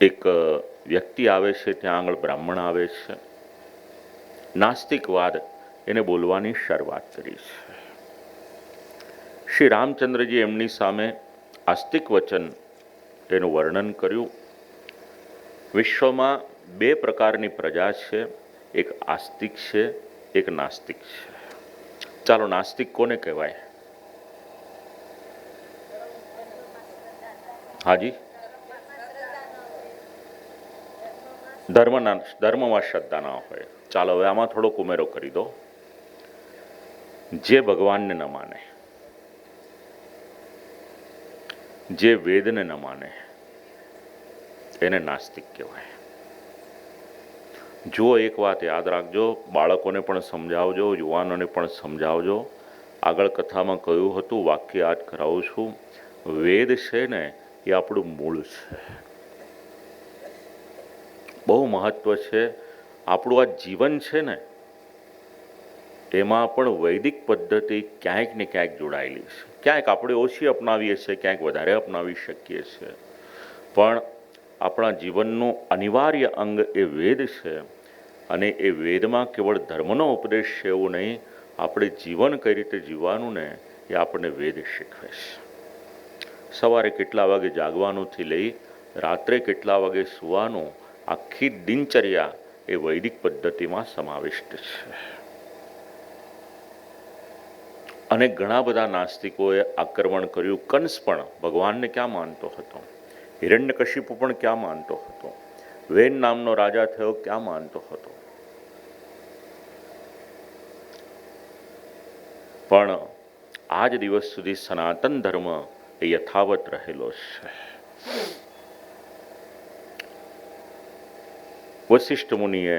એક વ્યક્તિ આવે છે, ત્યાં આગળ બ્રાહ્મણ આવે છે, નાસ્તિકવાદ એને બોલવાની શરૂઆત કરી છે. શ્રી રામચંદ્રજી એમની સામે આસ્તિક વચન એનું વર્ણન કર્યું. વિશ્વમાં બે પ્રકારની પ્રજા છે, એક આસ્તિક છે, એક નાસ્તિક છે. ચાલો, નાસ્તિક કોને કહેવાય? હાજી, ધર્મમાં શ્રદ્ધા ના હોય. ચાલો, હવે આમાં થોડોક ઉમેરો કરી દો. જે ભગવાનને ન માને, જે વેદને ન માને, એને નાસ્તિક કહેવાય. જો એક વાત યાદ રાખજો, બાળકોને પણ સમજાવજો, યુવાનોને પણ સમજાવજો. આગળ કથામાં કહ્યું હતું, વાક્ય યાદ કરાવું છું. વેદ છે ને એ આપણું મૂળ છે, બહુ મહત્વ છે. આપણું આ જીવન છે ને એમાં પણ વૈદિક પદ્ધતિ ક્યાંક ને ક્યાંક જોડાયેલી છે. ક્યાંક આપણે ઓછી અપનાવીએ છીએ, ક્યાંક વધારે અપનાવી શકીએ છીએ, પણ આપણા જીવનનું અનિવાર્ય અંગ એ વેદ છે. અને એ વેદમાં કેવળ ધર્મનો ઉપદેશ છે એવું નહીં, આપણે જીવન કઈ રીતે જીવવાનું ને એ આપણને વેદ શીખવે છે. સવારે કેટલા વાગે જાગવાનુંથી લઈ રાત્રે કેટલા વાગે સૂવાનું, આખી દિનચર્યા એ વૈદિક પદ્ધતિમાં સમાવિષ્ટ છે. અને ઘણા બધા નાસ્તિકોએ આક્રમણ કર્યું. કંસ પણ ભગવાનને ક્યાં માનતો હતો, હિરણ્યકશિપુ પણ ક્યાં માનતો હતો, વેન નામનો રાજા થયો ક્યાં માનતો હતો. પણ આજ દિવસ સુધી સનાતન ધર્મ એ યથાવત રહેલો છે. વશિષ્ઠ મુનિએ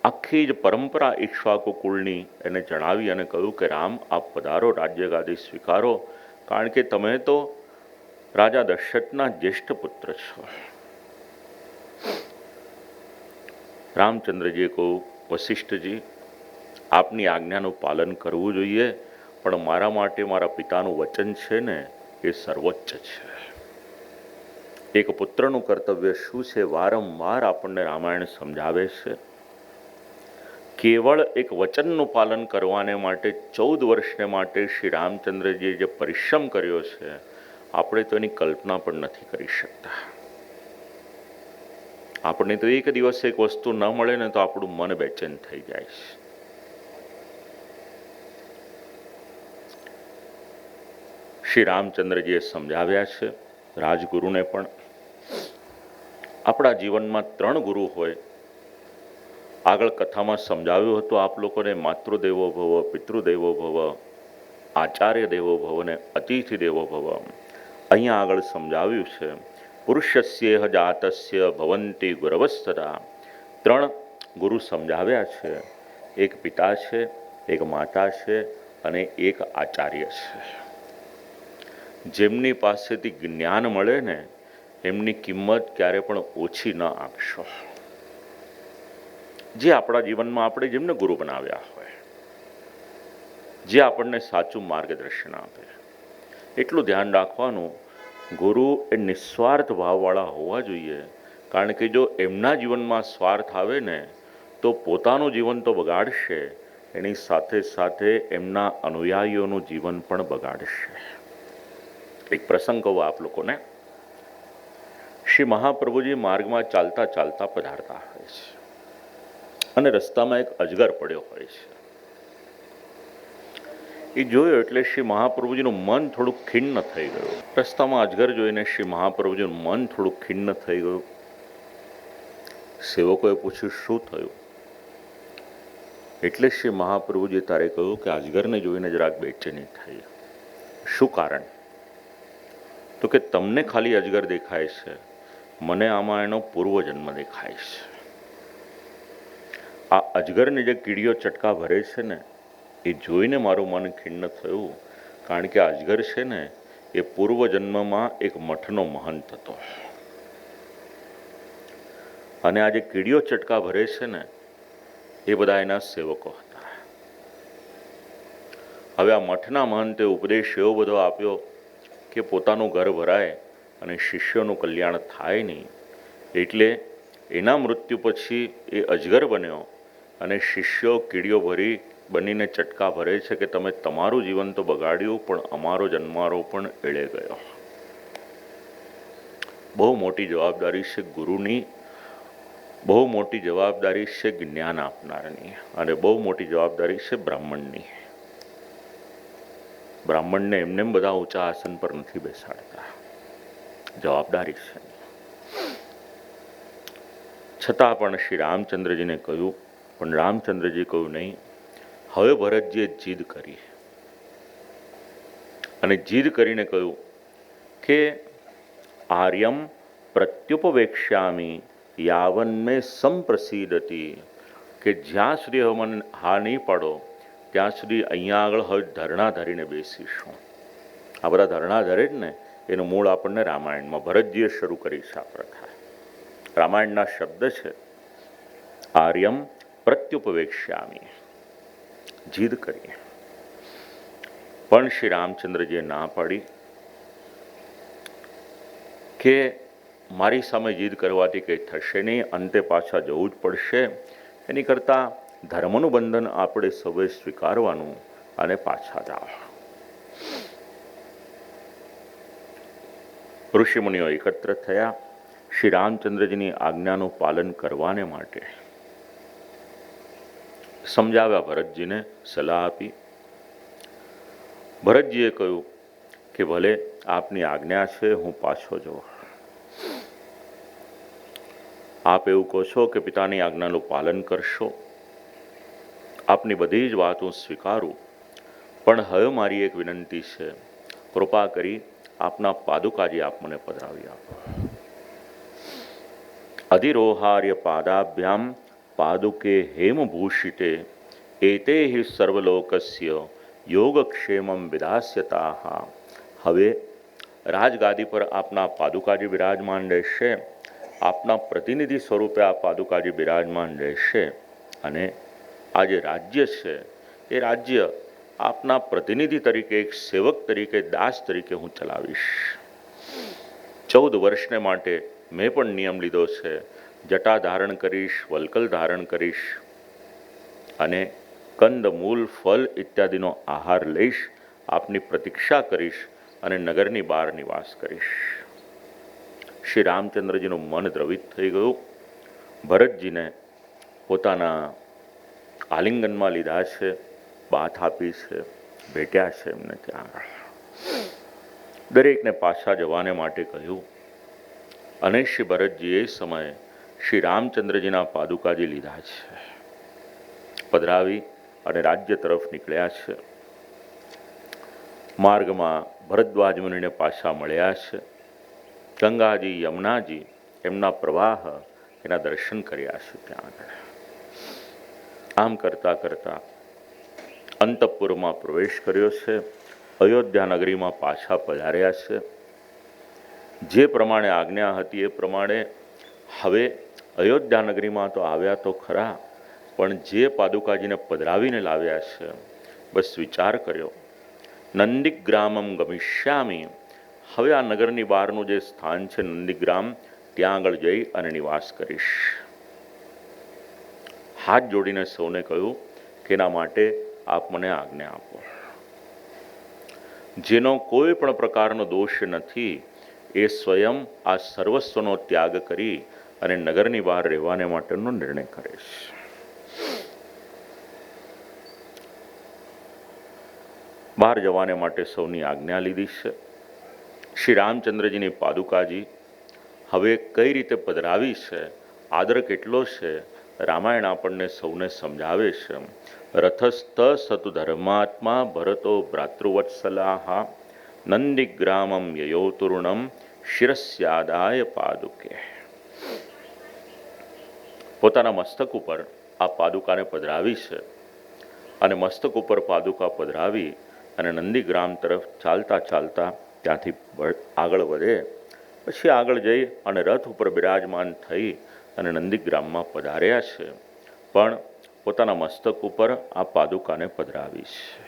આખી જ પરંપરા ઈક્ષ્વાકુ કુળની એને જણાવી અને કહ્યું કે રામ, આપ પધારો, રાજ્ય ગાદી સ્વીકારો, કારણ કે તમે તો રાજા દશરથના જ્યેષ્ઠ પુત્ર છો. રામચંદ્રજીએ કહ્યું, વશિષ્ઠજી, આપની આજ્ઞાનું પાલન કરવું જોઈએ, પણ મારા માટે મારા પિતાનું વચન છે ને એ સર્વોચ્ચ છે. એક પુત્રનું કર્તવ્ય શું છે વારંવાર આપણને રામાયણ સમજાવે છે. કેવળ એક વચનનું પાલન કરવાને માટે 14 વર્ષને માટે શ્રી રામચંદ્રજીએ જે પરિશ્રમ કર્યો છે, આપણે તો એની કલ્પના પણ નથી કરી શકતા. આપણને તો એક દિવસ એક વસ્તુ ન મળે ને તો આપણું મન બેચેન થઈ જાય છે. શ્રી રામચંદ્રજીએ સમજાવ્યા છે, રાજગુરુને પણ. આપણા જીવનમાં 3 ગુરુ હોય. આગળ કથામાં સમજાવ્યું હતું આપ લોકોને, માતૃદેવો ભવ, પિતૃદેવો ભવ, આચાર્ય દેવો ભવ ને અતિથિ દેવો ભવ. અહીંયા આગળ સમજાવ્યું છે, પુરુષસ્યેહ જાતસ્ય ભવંતી ગુરવસ્તરા. 3 ગુરુ સમજાવ્યા છે. એક પિતા છે, એક માતા છે અને એક આચાર્ય છે. જેમની પાસેથી જ્ઞાન મળે ને એમની કિંમત ક્યારે પણ ઓછી ન આંકશો. જે આપણા જીવનમાં આપણે જેમને ગુરુ બનાવ્યા હોય, જે આપણને સાચું માર્ગદર્શન આપે, એટલું ધ્યાન રાખવાનું, ગુરુ એ નિસ્વાર્થ ભાવવાળા હોવા જોઈએ. કારણ કે જો એમના જીવનમાં સ્વાર્થ આવે ને તો પોતાનું જીવન તો બગાડશે, એની સાથે સાથે એમના અનુયાયીઓનું જીવન પણ બગાડશે. એક પ્રસંગ કહું આપ લોકોને. શ્રી મહાપ્રભુજી માર્ગમાં ચાલતા ચાલતા પધારતા હોય છે અને રસ્તામાં એક અજગર પડ્યો હોય છે. એ જોયો એટલે શ્રી મહાપ્રભુજીનું મન થોડુંક ખિન્ન થઈ ગયું. રસ્તામાં અજગર જોઈને શ્રી મહાપ્રભુજીનું મન થોડુંક ખિન્ન થઈ ગયું. સેવકોએ પૂછ્યું, શું થયું? એટલે શ્રી મહાપ્રભુજી તારે કહ્યું કે અજગરને જોઈને જરાક બેચેની થઈ. શું કારણ? તો કે તમને ખાલી અજગર દેખાય છે, મને આમાં એનો પૂર્વજન્મ દેખાય છે. આ અજગરને જે કીડીઓ ચટકા ભરે છે ને એ જોઈને મારું મન ખિન્ન થયું. કારણ કે અજગર છે ને એ પૂર્વજન્મમાં એક મઠનો મહંત હતો અને આ જે કીડીઓ ચટકા ભરે છે ને એ બધા એના સેવકો હતા. હવે આ મઠના મહંતે ઉપદેશ એવો બધો આપ્યો કે પોતાનું ઘર ભરાય અને શિષ્યોનું કલ્યાણ થાય નહીં, એટલે એના મૃત્યુ પછી એ અજગર બન્યો અને શિષ્યો કીડીઓ ભરી બનીને ચટકા ભરે છે કે તમે તમારું જીવન તો બગાડ્યું, પણ અમારો જન્મારો પણ એળે ગયો. બહુ મોટી જવાબદારી છે ગુરુની, બહુ મોટી જવાબદારી છે જ્ઞાન આપનારની, અને બહુ મોટી જવાબદારી છે બ્રાહ્મણની. બ્રાહ્મણને એમને બધા ઊંચા આસન પર નથી બેસાડતા, જવાબદારી છે. છતાં પણ શ્રી રામચંદ્રજીને કહ્યું, પણ રામચંદ્રજી કહ્યું નહીં. હવે ભરતજીએ જીદ કરી અને જીદ કરીને કહ્યું કે આર્યમ પ્રત્યુપવેક્ષ્યામી યાવન મેં સંપ્રસિદ્ધતી, કે જ્યાં સુધી હવે મને હા નહીં પાડો ત્યાં સુધી અહીંયા આગળ હવે ધરણા ધરીને બેસીશું. આ બધા ધરણા ધરે જ ને, એનું મૂળ આપણને રામાયણમાં ભરતજીએ શરૂ કરી છે આ પ્રથા. રામાયણના શબ્દ છે આર્યમ પ્રત્યુપવેક્ષ્યામી, જીદ કરી. પણ શ્રી રામચંદ્રજીએ ના પાડી કે મારી સામે જીદ કરવાથી કંઈ થશે નહીં, અંતે પાછા જવું જ પડશે. એની કરતાં ધર્મનું બંધન આપણે સૌએ સ્વીકારવાનું અને પાછા જાઓ. ઋષિમુનિઓ એકત્ર થયા શ્રી રામચંદ્રજીની આજ્ઞાનું પાલન કરવાને માટે. સમજાવ્યા ભરતજીને, સલાહ આપી. ભરતજીએ કહ્યું કે ભલે આપની આજ્ઞા છે, હું પાછો જાઉં. આપ એવું કહો છો કે પિતાની આજ્ઞાનું પાલન કરશો, આપની બધી જ વાત હું સ્વીકારું, પણ હવે મારી એક વિનંતી છે, કૃપા કરી આપના પાદુકાજી આપ મને પધરાવી આપો. અધિરોહાર્ય પાદાભ્યામ પાદુકે હેમભૂષિતે એતે હિ સર્વલોકસ્ય યોગક્ષેમમ વિદાસ્યતાઃ. હવે રાજગાદી પર આપના પાદુકાજી બિરાજમાન રહેશે, આપના પ્રતિનિધિ સ્વરૂપે આ પાદુકાજી બિરાજમાન રહેશે, અને આ જે રાજ્ય છે એ રાજ્ય આપના પ્રતિનિધિ તરીકે, એક સેવક તરીકે, દાસ તરીકે હું ચલાવીશ. 14 વર્ષને માટે મેં પણ નિયમ લીધો છે, જટા ધારણ કરીશ, વલ્કલ ધારણ કરીશ, અને કંદ મૂલ ફલ ઇત્યાદિનો આહાર લઈશ, આપની પ્રતીક્ષા કરીશ અને નગરની બહાર નિવાસ કરીશ. શ્રી રામચંદ્રજીનું મન દ્રવિત થઈ ગયું. ભરતજીને પોતાના આલિંગનમાં લીધા છે, બાથ આપી છે, ભેટ્યા છે એમને ત્યાં આગળ. દરેકને પાછા જવાને માટે કહ્યું. અને શ્રી ભરતજી એ સમયે શ્રી રામચંદ્રજીના પાદુકાજી લીધા છે, પધરાવી અને રાજ્ય તરફ નીકળ્યા છે. માર્ગમાં ભરદ્વાજ મુનિને પાછા મળ્યા છે. ગંગાજી, યમુનાજી, એમના પ્રવાહ, એના દર્શન કર્યા છે ત્યાં આગળ. આમ કરતા કરતા અંતઃપુરમાં પ્રવેશ કર્યો છે. અયોધ્યા નગરીમાં પાછા પધાર્યા છે. જે પ્રમાણે આજ્ઞા હતી એ પ્રમાણે હવે અયોધ્યા નગરીમાં તો આવ્યા તો ખરા, પણ જે પાદુકાજીને પધરાવીને લાવ્યા છે, બસ વિચાર કર્યો, નંદીગ્રામમ ગમિષ્યામી. હવે આ નગરની બહારનું જે સ્થાન છે નંદીગ્રામ, ત્યાં આગળ જઈ અને નિવાસ કરીશ. હાથ જોડીને સૌને કહ્યું કે એના માટે આપ મને આજ્ઞા આપો. જેનો કોઈ પણ પ્રકારનો દોષ નથી, એ સ્વયં આ સર્વસ્વનો ત્યાગ કરી અને નગરની બહાર રહેવાને માટેનો નિર્ણય કરે છે. બહાર જવાને માટે સૌની આજ્ઞા લીધી છે. શ્રી રામચંદ્રજીની પાદુકાજી હવે કઈ રીતે પધરાવી છે, આદર કેટલો છે, રામાયણ આપણને સૌને સમજાવે છે. રથસ્થ સતુ ધર્માત્મા ભરતો ભ્રાતૃવત્સલાહ નંદીગ્રામમ યયોતુર્ણમ શિરસ્યાદાય પાદુકે. પોતાના મસ્તક ઉપર આ પાદુકાને પધરાવી છે, અને મસ્તક ઉપર પાદુકા પધરાવી અને નંદીગ્રામ તરફ ચાલતા ચાલતા ત્યાંથી આગળ વધે. પછી આગળ જઈ અને રથ ઉપર બિરાજમાન થઈ અને નંદીગ્રામમાં પધાર્યા છે, પણ પોતાના મસ્તક ઉપર આ પાદુકાને પધરાવી છે.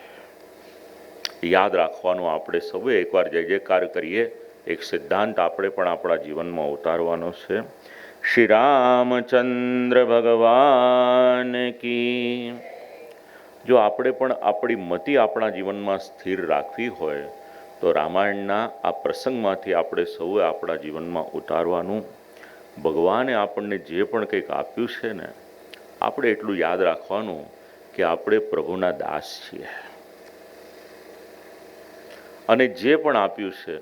યાદ રાખવાનું, આપણે સૌએ એકવાર જય જયકાર કરીએ. એક સિદ્ધાંત આપણે પણ આપણા જીવનમાં ઉતારવાનો છે શ્રી રામચંદ્ર ભગવાન કી. જો આપણે પણ આપણી મતિ આપણા જીવનમાં સ્થિર રાખવી હોય તો રામાયણના આ પ્રસંગમાંથી આપણે સૌએ આપણા જીવનમાં ઉતારવાનું. ભગવાને આપણને જે પણ કંઈક આપ્યું છે ને, આપણે એટલું યાદ રાખવાનું કે આપણે પ્રભુના દાસ છીએ, અને જે પણ આપ્યું છે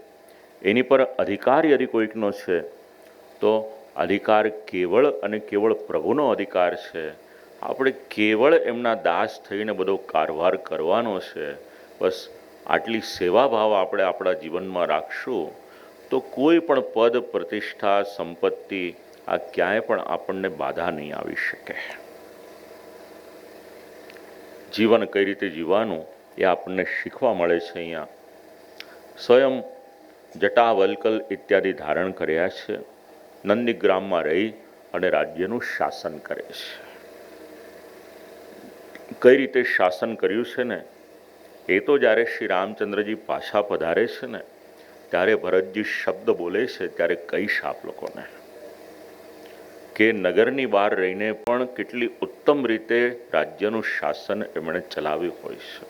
એની પર અધિકાર યદિ કોઈકનો છે તો અધિકાર કેવળ અને કેવળ પ્રભુનો અધિકાર છે. આપણે કેવળ એમના દાસ થઈને બધો કારભાર કરવાનો છે. બસ આટલી સેવાભાવ આપણે આપણા જીવનમાં રાખશું તો કોઈ પણ પદ, પ્રતિષ્ઠા, સંપત્તિ આ ક્યાંય પણ આપણને બાધા નહીં આવી શકે. જીવન કઈ રીતે જીવવાનું એ આપણને શીખવા મળે છે. અહીંયા સ્વયં જટાવલ્કલ ઇત્યાદિ ધારણ કર્યા છે, નંદીગ્રામમાં રહી અને રાજ્યનું શાસન કરે છે. કઈ રીતે શાસન કર્યું છે ને, એ તો જ્યારે શ્રી રામચંદ્રજી પાછા પધારે છે ને ત્યારે ભરતજી શબ્દ બોલે છે ત્યારે કહીશ આપ લોકોને કે નગરની બહાર રહીને પણ કેટલી ઉત્તમ રીતે રાજ્યનું શાસન એમણે ચલાવ્યું હોય છે.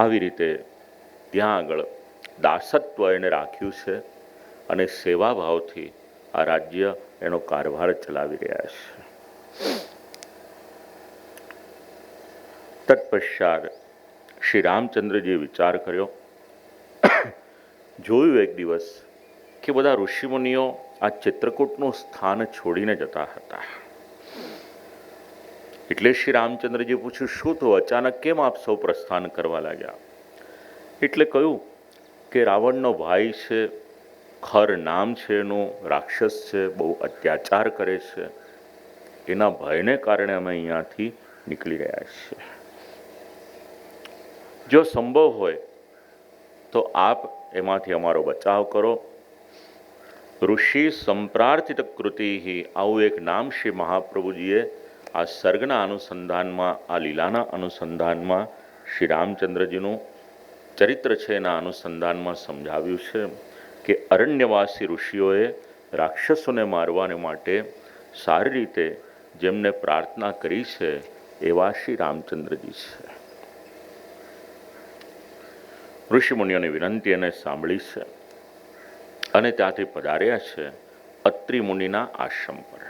આવી રીતે ત્યાં આગળ દાસત્વ એને રાખ્યું છે અને સેવાભાવથી આ રાજ્ય એનો કારભાર ચલાવી રહ્યા છે. તત્પશ્ચાત શ્રી રામચંદ્રજીએ વિચાર કર્યો. જોયું એક દિવસ કે બધા ઋષિમુનિઓ આ ચિત્રકૂટનું સ્થાન છોડીને જતા હતા. એટલે શ્રી રામચંદ્રજી પૂછ્યું, શું તો અચાનક કેમ આપ સૌ પ્રસ્થાન કરવા લાગ્યા? એટલે કહ્યું કે રાવણનો ભાઈ છે, ખર નામ છે એનું, રાક્ષસ છે, બહુ અત્યાચાર કરે છે, એના ભયને કારણે અમે અહીંયાથી નીકળી રહ્યા છીએ. જો સંભવ હોય તો આપ એમાંથી અમારો બચાવ કરો. ઋષિ સંપ્રાર્થિત કૃતિ, આવું એક નામ શ્રી મહાપ્રભુજીએ આ સર્ગના અનુસંધાનમાં, આ લીલાના અનુસંધાનમાં શ્રી રામચંદ્રજીનું ચરિત્ર છે એના અનુસંધાનમાં સમજાવ્યું છે કે અરણ્યવાસી ઋષિઓએ રાક્ષસોને મારવાને માટે સારી રીતે જેમને પ્રાર્થના કરી છે એવા શ્રી રામચંદ્રજી છે. ઋષિમુનિઓની વિનંતી એને સાંભળી છે અને ત્યાંથી પધાર્યા છે અત્રિ મુનિના આશ્રમ પર.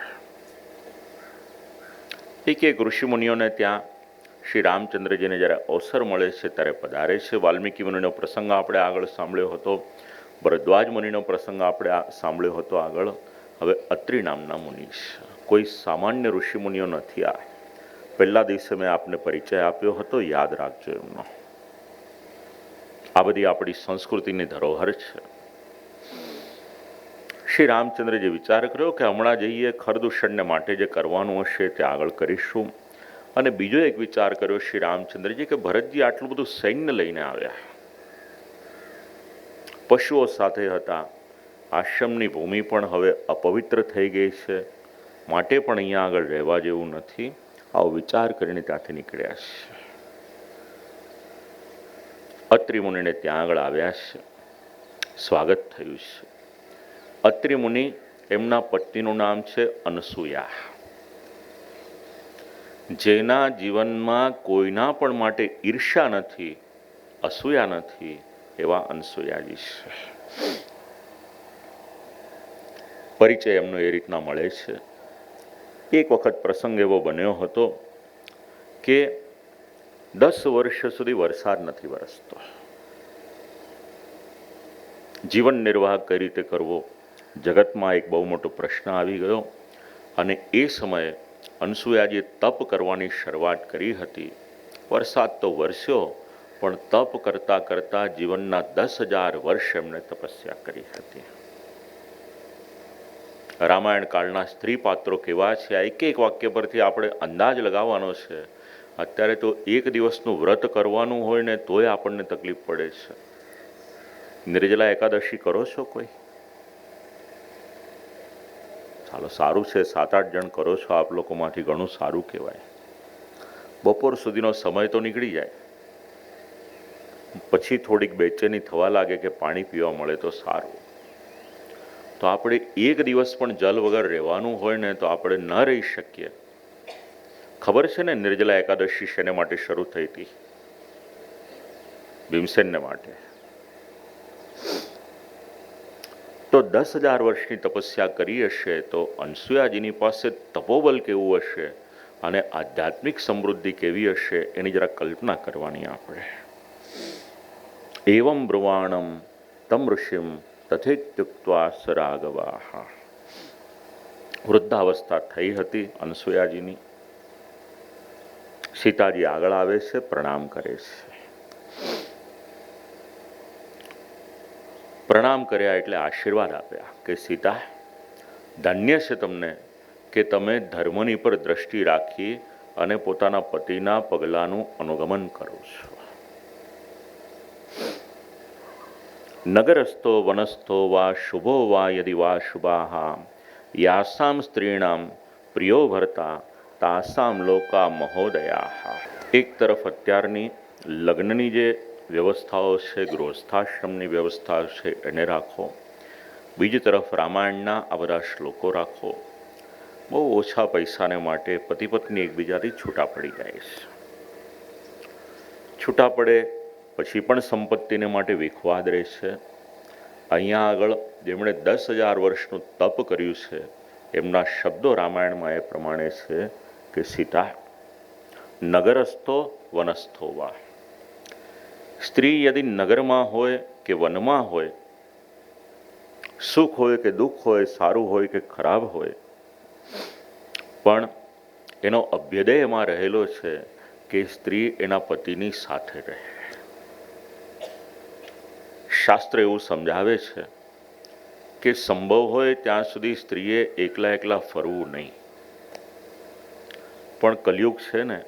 એક ઋષિમુનિઓને ત્યાં શ્રી રામચંદ્રજીને જ્યારે અવસર મળે છે ત્યારે પધારે છે. વાલ્મીકી મુનિનો પ્રસંગ આપણે આગળ સાંભળ્યો હતો, ભરદ્વાજ મુનિનો પ્રસંગ આપણે સાંભળ્યો હતો આગળ. હવે અત્રિ નામના મુનિ છે. કોઈ સામાન્ય ઋષિમુનિઓ નથી. આ પહેલા દિવસે મેં આપને પરિચય આપ્યો હતો, યાદ રાખજો એમનો. આ બધી આપણી સંસ્કૃતિની ધરોહર છે. શ્રી રામચંદ્રજી વિચાર કર્યો કે હમણાં જઈએ ખરદૂષણને માટે જે કરવાનું હશે તે આગળ કરીશું. અને બીજો એક વિચાર કર્યો શ્રી રામચંદ્રજી કે ભરતજી આટલું બધું સૈન્ય લઈને આવ્યા, પશુઓ સાથે હતા, આશ્રમની ભૂમિ પણ હવે અપવિત્ર થઈ ગઈ છે, માટે પણ અહીંયા આગળ રહેવા જેવું નથી. આવો વિચાર કરીને ત્યાંથી નીકળ્યા છે. અત્રિ મુનિને ત્યાં આગળ આવ્યા છે, સ્વાગત થયું છે. અત્રિ મુનિ એમના પત્નીનું નામ છે અનસૂયા. જેના જીવનમાં કોઈના પણ માટે ઈર્ષ્યા નથી, અસૂયા નથી, એવા અનસૂયાજી છે. પરિચય એમનો એ રીતના મળે છે. એક વખત પ્રસંગ એવો બન્યો હતો કે 10 વર્ષ સુધી વરસાદ નથી વરસતો. જીવન નિર્વાહ કઈ રીતે કરવો, જગતમાં એક બહુ મોટો પ્રશ્ન આવી ગયો. અને એ સમયે અનસૂયાજીએ તપ કરવાની શરૂઆત કરી હતી. વરસાદ તો વરસ્યો, પણ તપ કરતાં કરતાં જીવનના 10,000 વર્ષ એમણે તપસ્યા કરી હતી. રામાયણ કાળના સ્ત્રી પાત્રો કેવા છે, આ એક એક વાક્ય પરથી આપણે અંદાજ લગાવવાનો છે. અત્યારે તો એક દિવસનું વ્રત કરવાનું હોય ને તોય આપણને તકલીફ પડે છે. નિર્જલા એકાદશી કરો છો કોઈ? ચાલો સારું છે, 7-8 જણ કરો છો આપ લોકોમાંથી, ઘણું સારું કહેવાય. બપોર સુધીનો સમય તો નીકળી જાય, પછી થોડીક બેચેની થવા લાગે કે પાણી પીવા મળે તો સારું. તો આપણે એક દિવસ પણ જલ વગર રહેવાનું હોય ને તો આપણે ન રહી શકીએ. ખબર છે ને નિર્જલા એકાદશી શેને માટે શરૂ થઈ હતી? ભીમસેનને માટે. તો 10,000 વર્ષની તપસ્યા કરી હશે તો અનસુયાજીની પાસે તપોબલ કેવું હશે અને આધ્યાત્મિક સમૃદ્ધિ કેવી હશે એની જરા કલ્પના કરવાની આપણે. એવમ બ્રુવાણમ તમ ઋષિમ તથેત્યુક્ત્વા સ રાઘવાહ. વૃદ્ધાવસ્થા થઈ હતી અનસુયાજીની. સીતાજી આગળ આવે છે, પ્રણામ કરે છે. પ્રણામ કર્યા એટલે આશીર્વાદ આપ્યા કે સીતા, ધન્ય છે તમને કે તમે ધર્મની પર દ્રષ્ટિ રાખી અને પોતાના પતિના પગલાંનું અનુગમન કરો છો. નગરસ્થો વનસ્થો વા શુભો વા યદિ વા શુભાઃ યાસામ સ્ત્રીણામ પ્રિયો ભર્તા તાસામ લોકા મહોદયાઃ. એક તરફ અત્યારની લગ્નની જે વ્યવસ્થાઓ છે, ગૃહસ્થાશ્રમની વ્યવસ્થા છે એને રાખો. બીજી તરફ રામાયણના આ બધા શ્લોકો રાખો. બહુ ઓછા પૈસાને માટે પતિ પત્ની એકબીજાથી છૂટા પડી જાય છે. છૂટા પડે પછી પણ સંપત્તિને માટે વિખવાદ રહે છે. અહીંયા આગળ જેમણે 10,000 વર્ષનું તપ કર્યું છે એમના શબ્દો રામાયણમાં એ પ્રમાણે છે કે સીતા, નગરસ્થો વનસ્થો વા. સ્ત્રી યદિ નગરમાં હોય કે વનમાં હોય, સુખ હોય કે દુઃખ હોય, સારું હોય કે ખરાબ હોય, પણ એનો અભ્યુદય એમાં રહેલો છે કે સ્ત્રી એના પતિની સાથે રહે. શાસ્ત્ર એવું સમજાવે છે કે સંભવ હોય ત્યાં સુધી સ્ત્રીએ એકલા એકલા ફરવું નહીં. પણ કલયુગ છે ને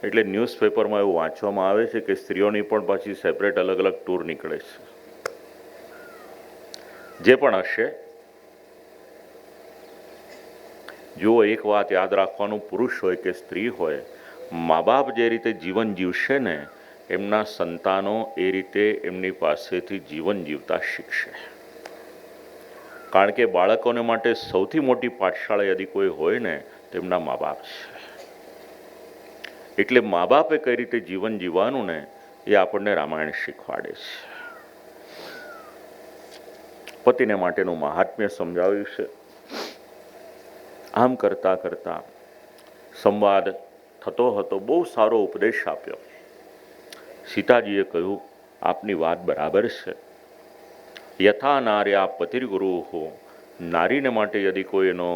એટલે ન્યૂઝપેપરમાં એવું વાંચવામાં આવે છે કે સ્ત્રીઓની પણ પાછી સેપરેટ અલગ અલગ ટૂર નીકળે છે. જે પણ હશે, જુઓ એક વાત યાદ રાખવાનું, પુરુષ હોય કે સ્ત્રી હોય, મા બાપ જે રીતે જીવન જીવશે ને એમના સંતાનો એ રીતે એમની પાસેથી જીવન જીવતા શીખશે. કારણ કે બાળકોને માટે સૌથી મોટી પાઠશાળા યદિ કોઈ હોય ને તો એમના મા બાપ છે. એટલે મા બાપે કઈ રીતે જીવન જીવવાનું ને એ આપણને રામાયણ શીખવાડે છે. પતિને માટેનું મહાત્મ્ય સમજાવ્યું છે. આમ કરતા કરતા સંવાદ થતો હતો. બહુ સારો ઉપદેશ આપ્યો. સીતાજીએ કહ્યું, આપની વાત બરાબર છે. યથા નાર્યા પતિર્ગુરુ હો. નારીને માટે યદિ કોઈ એનો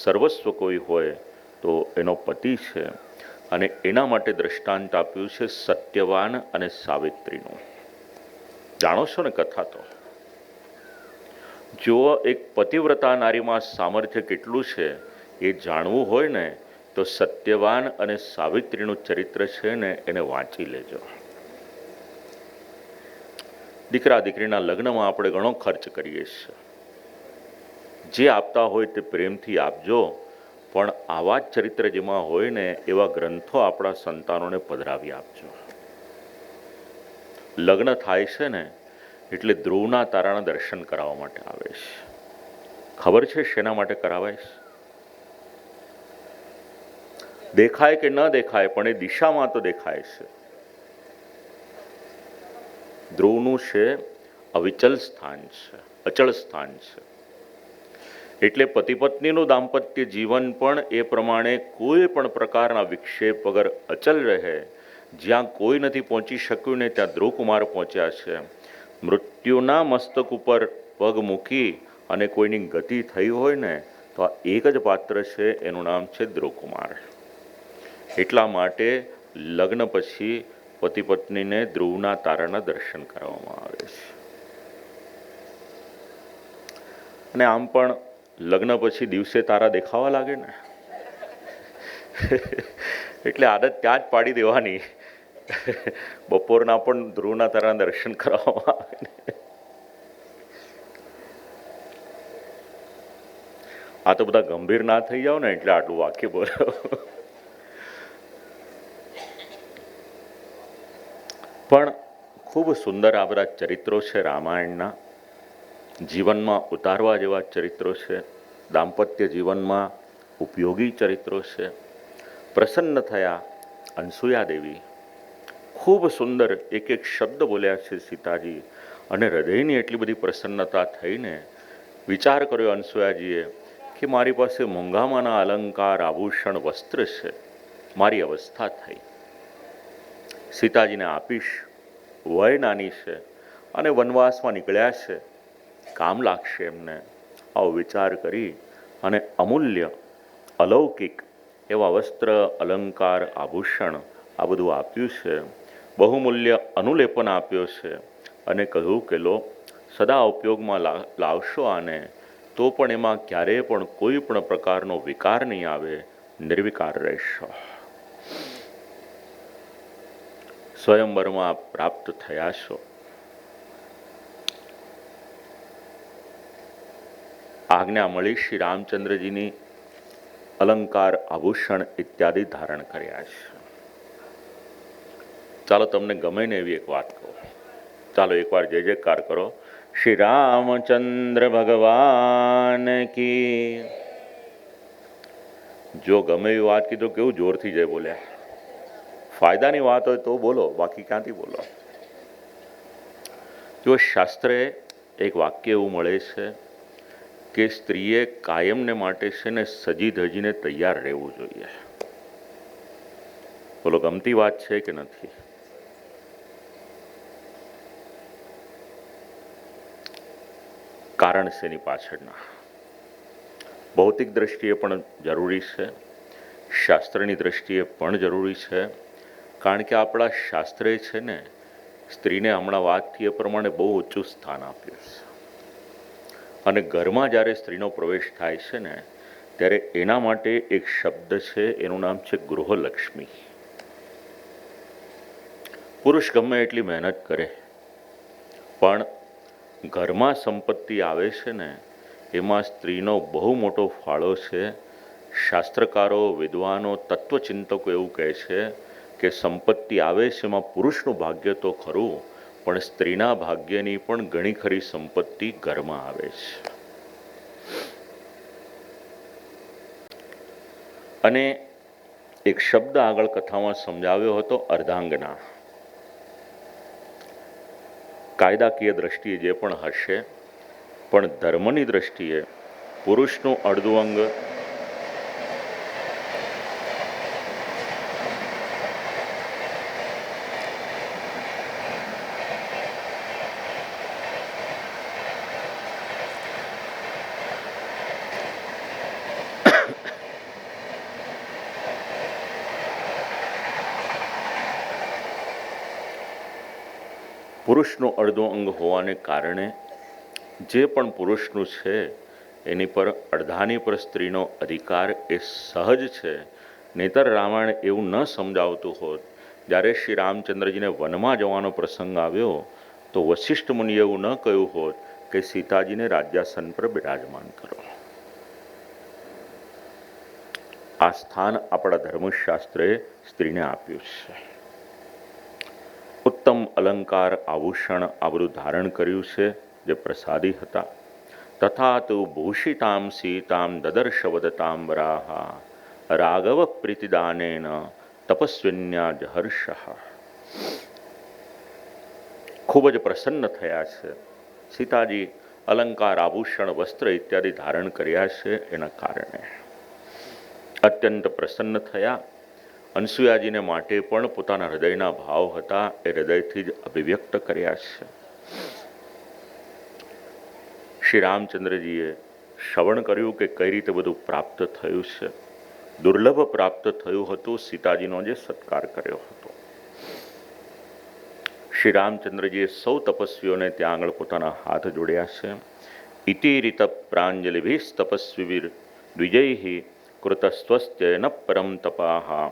સર્વસ્વ કોઈ હોય તો એનો પતિ છે. અને એના માટે દ્રષ્ટાંત આપ્યું છે સત્યવાન અને સાવિત્રીનું. જાણો છો ને કથા તો? જો એક પતિવ્રતા નારીમાં સામર્થ્ય કેટલું છે એ જાણવું હોય ને તો સત્યવાન અને સાવિત્રીનું ચરિત્ર છે ને એને વાંચી લેજો. દીકરા દીકરીના લગ્નમાં આપણે ઘણો ખર્ચ કરીએ છીએ. જે આપતા હોય તે પ્રેમથી આપજો, પણ આવા જ ચરિત્ર જેમાં હોય ને એવા ગ્રંથો આપણા સંતાનોને પધરાવી આપજો. લગ્ન થાય છે ને એટલે ધ્રુવના તારાના દર્શન કરાવવા માટે આવે છે. ખબર છે શેના માટે કરાવાય છે? દેખાય કે ન દેખાય પણ એ દિશામાં તો દેખાય છે. ધ્રુવનું છે અવિચલ સ્થાન છે, અચળ સ્થાન છે. એટલે પતિ પત્નીનું દાંપત્ય જીવન પણ એ પ્રમાણે કોઈ પણ પ્રકારના વિક્ષેપ વગર અચલ રહે. જ્યાં કોઈ નથી પહોંચી શક્યું ને ત્યાં ધ્રુવકુમાર પહોંચ્યા છે. મૃત્યુના મસ્તક ઉપર પગ મૂકી અને કોઈની ગતિ થઈ હોય ને તો આ એક જ પાત્ર છે, એનું નામ છે ધ્રુવકુમાર. એટલા માટે લગ્ન પછી પતિ પત્નીને ધ્રુવના તારાના દર્શન કરવામાં આવે છે. અને આમ પણ લગ્ન પછી દિવસે તારા દેખાવા લાગે ને એટલે આદત ત્યાં જ પાડી દેવાની. બપોરના પણ ધ્રુવના તારાના દર્શન કરવામાં આવે ને. આ તો બધા ગંભીર ના થઈ જાવ ને એટલે આટલું વાક્ય બોલો. પણ ખૂબ સુંદર આ બધા ચરિત્રો છે રામાયણના. જીવનમાં ઉતારવા જેવા ચરિત્રો છે, દાંપત્ય જીવનમાં ઉપયોગી ચરિત્રો છે. પ્રસન્ન થયા અનસૂયા દેવી, ખૂબ સુંદર એક એક શબ્દ બોલ્યા છે સીતાજી, અને હૃદયની એટલી બધી પ્રસન્નતા થઈને વિચાર કર્યો અનસૂયાજીએ કે મારી પાસે મોંઘામાંના અલંકાર આભૂષણ વસ્ત્ર છે, મારી અવસ્થા થઈ, સીતાજીને આપીશ, વય નાની છે અને વનવાસમાં નીકળ્યા છે, કામ લાગશે એમને. આવો વિચાર કરી અને અમૂલ્ય અલૌકિક એવા વસ્ત્ર અલંકાર આભૂષણ આ બધું આપ્યું છે, બહુમૂલ્ય અનુલેપન આપ્યો છે અને કહ્યું કે લો, સદા ઉપયોગમાં લાવશો આને, તો પણ એમાં ક્યારેય પણ કોઈ પણ પ્રકારનો વિકાર નહીં આવે, નિર્વિકાર રહેશો. સ્વયંવરમાં પ્રાપ્ત થયા છો. આજ્ઞા મળી, શ્રી રામચંદ્રજીની અલંકાર આભૂષણ ઇત્યાદિ ધારણ કર્યા છે. ચાલો તમને ગમે ને એવી એક વાત કહો. ચાલો એકવાર જય જયકાર કરો. શ્રી રામચંદ્ર ભગવાન કી. જો ગમે એવી વાત કીધો કેવું જોરથી જય બોલ્યા. ફાયદાની વાત હોય તો બોલો, બાકી ક્યાંથી બોલો. જો શાસ્ત્રે એક વાક્ય એવું મળે છે કે સ્ત્રીએ કાયમને માટે છે ને સજી ધજીને તૈયાર રહેવું જોઈએ. બોલો, ગમતી વાત છે કે નથી? કારણ છે એની પાછળના. ભૌતિક દ્રષ્ટિએ પણ જરૂરી છે, શાસ્ત્રની દ્રષ્ટિએ પણ જરૂરી છે. કારણ કે આપણા શાસ્ત્રે છે ને સ્ત્રીને હમણાં વાત થઈ એ પ્રમાણે બહુ ઊંચું સ્થાન આપ્યું છે. અને ઘરમાં જ્યારે સ્ત્રીનો પ્રવેશ થાય છે ને ત્યારે એના માટે એક શબ્દ છે, એનું નામ છે ગૃહલક્ષ્મી. પુરુષ ગમે એટલી મહેનત કરે પણ ઘરમાં સંપત્તિ આવે છે ને એમાં સ્ત્રીનો બહુ મોટો ફાળો છે. શાસ્ત્રકારો, વિદ્વાનો, તત્વચિંતકો એવું કહે છે કે સંપત્તિ આવે છે એમાં પુરુષનું ભાગ્ય તો ખરું, પણ સ્ત્રીના ભાગ્યની પણ ઘણી ખરી સંપત્તિ ઘરમાં આવે છે. અને એક શબ્દ આગળ કથામાં સમજાવ્યો હતો, અર્ધાંગના. કાયદાકીય દ્રષ્ટિએ જે પણ હશે, પણ ધર્મની દ્રષ્ટિએ પુરુષનું અડધું અંગ પુરુષનું અડધું અંગ હોવાને કારણે જે પણ પુરુષનું છે એની પર અડધાની પર સ્ત્રીનો અધિકાર એ સહજ છે. નહીતર રામાયણ એવું ન સમજાવતું હોત. જ્યારે શ્રી રામચંદ્રજીને વનમાં જવાનો પ્રસંગ આવ્યો તો વશિષ્ઠ મુનિએ એવું ન કહ્યું હોત કે સીતાજીને રાજ્યાસન પર બિરાજમાન કરો. આ સ્થાન આપણા ધર્મશાસ્ત્રે સ્ત્રીને આપ્યું છે. ઉત્તમ અલંકાર આભૂષણ આ બધું ધારણ કર્યું છે જે પ્રસાદી હતા. તથા તો ભૂષિતામ સીતામ દદર્શ વદતાંબરાહ રાઘવ પ્રીતિદાનેન તપસ્વિન્યા જહર્ષ. ખૂબ જ પ્રસન્ન થયા છે. સીતાજી અલંકાર આભૂષણ વસ્ત્ર ઇત્યાદિ ધારણ કર્યા છે એના કારણે અત્યંત પ્રસન્ન થયા. અનસૂયાજીને માટે પણ પોતાના હૃદયના ભાવ હતા એ હૃદયથી જ અભિવ્યક્ત કર્યા છે. શ્રી રામચંદ્રજીએ શ્રવણ કર્યું કે કઈ રીતે બધું પ્રાપ્ત થયું છે. દુર્લભ પ્રાપ્ત થયું હતું સીતાજીનો જે સત્કાર કર્યો હતો. શ્રી રામચંદ્રજીએ સૌ તપસ્વીઓને ત્યાં આગળ પોતાના હાથ જોડ્યા છે. ઇતિ રીત પ્રાંજલિભિ તપસ્વીર દ્વિજૈ કૃતસ્વસ્ત્ય ન પરમ તપાહ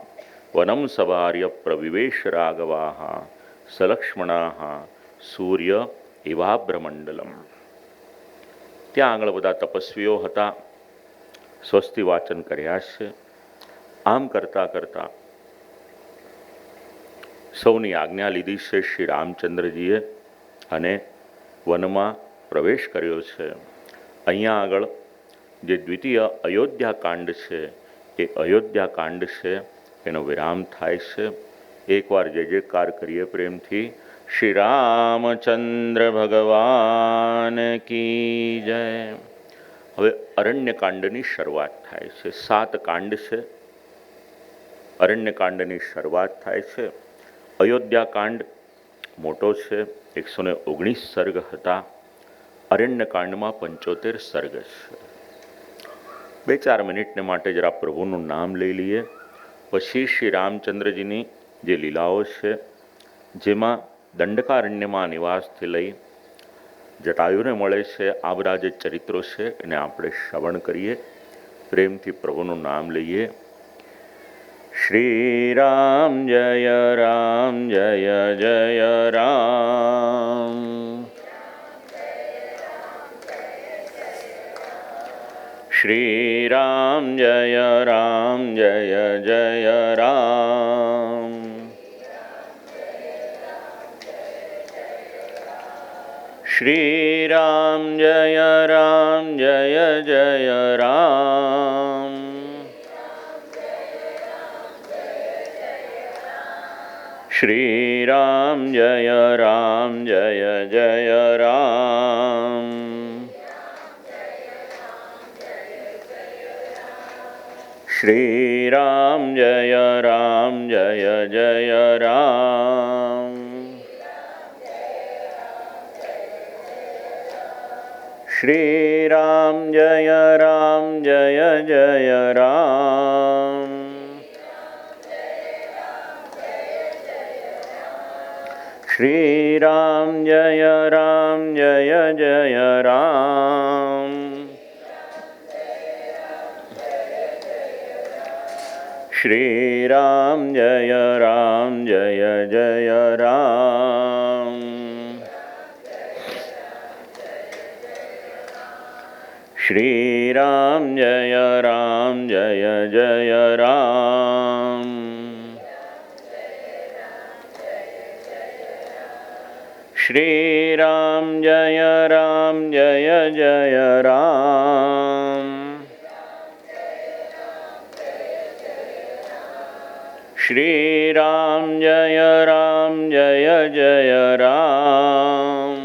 વનમ સવાર્ય પ્રવિવેશ રાઘવાહ સલક્ષ્મણાહ સૂર્ય એવાબ્રમંડલમ. ત્યાં આગળ બધા તપસ્વીઓ હતા, સ્વસ્તિ વાચન કર્યા છે. આમ કરતા કરતા સૌની આજ્ઞા લીધી છે શ્રી રામચંદ્રજીએ અને વનમાં પ્રવેશ કર્યો છે. અહીંયા આગળ જે દ્વિતીય અયોધ્યાકાંડ છે એ અયોધ્યાકાંડ છે એનો વિરામ થાય છે. એકવાર જય જયકાર કરીએ પ્રેમથી. શ્રી રામચંદ્ર ભગવાન કી જય. હવે અરણ્યકાંડની શરૂઆત થાય છે. 7 કાંડ છે. અરણ્યકાંડની શરૂઆત થાય છે. અયોધ્યાકાંડ મોટો છે, 119 સર્ગ હતા. અરણ્યકાંડમાં 75 સર્ગ છે. 2-4 મિનિટને માટે જરા પ્રભુનું નામ લઈ લઈએ. પછી શ્રી રામચંદ્રજીની જે લીલાઓ છે, જેમાં દંડકારણ્યમાં નિવાસથી લઈ જટાયુને મળે છે, આ બધા જે ચરિત્રો છે એને આપણે શ્રવણ કરીએ. પ્રેમથી પ્રભુનું નામ લઈએ. શ્રી રામ જય રામ જય જય રામ. શ્રી રામ જય રામ જય જય રામ. શ્રી રામ જય રામ જય જય રામ. શ્રી રામ જય રામ જય જય રામ. શ્રી રામ જય રામ જય જય રામ. શ્રી રામ જય રામ જય જય રામ. શ્રી રામ જય રામ જય જય રામ. શ્રી રામ જય રામ જય જય રામ. શ્રી રામ જય રામ જય જય રામ. શ્રી રામ જય રામ જય જય રામ. શ્રી રામ જય રામ જય જય રામ.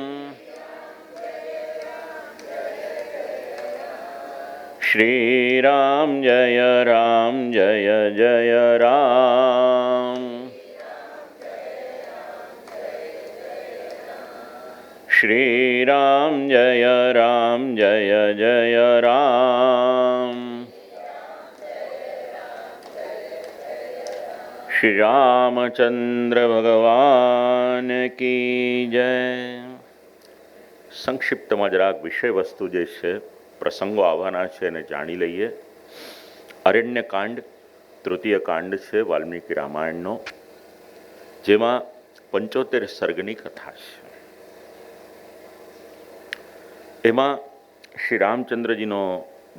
શ્રી રામ જય રામ જય જય રામ. શ્રી રામ જય રામ જય જય રામ. શ્રી રામચંદ્ર ભગવાન કી જય. સંક્ષિપ્તમાં જરાક વિષય વસ્તુ જે છે, પ્રસંગો આવવાના છે એને જાણી લઈએ. અરણ્યકાંડ તૃતીય કાંડ છે વાલ્મીકી રામાયણનો, જેમાં 75 સર્ગની કથા છે. એમાં શ્રી રામચંદ્રજીનો